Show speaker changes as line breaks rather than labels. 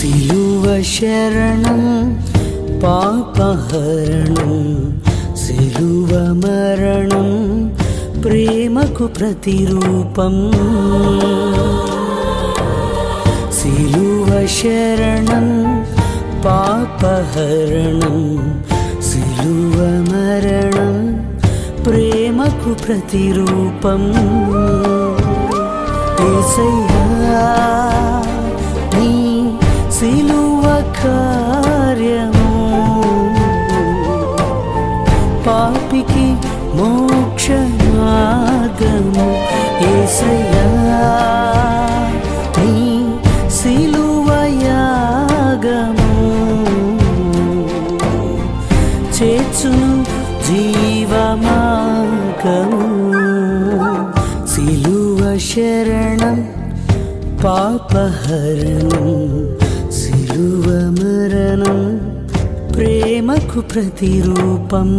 సిలువ శరణం పాపహరణం, సిలువ మరణం ప్రేమకు ప్రతిరూపం. సిలువ శరణం పాపహరణం, సిలువ మరణం ప్రేమకు ప్రతిరూపం. యేసయ్యా నీ సిలువ కార్యము పాపికి మోక్ష మార్గము. యేసయ్యా నీ సిలువ యాగము చేర్చును జీవ మార్గము. సిలువ శరణం పాపహరణం, సిలువ మరణం ప్రేమకు ప్రతిరూపం.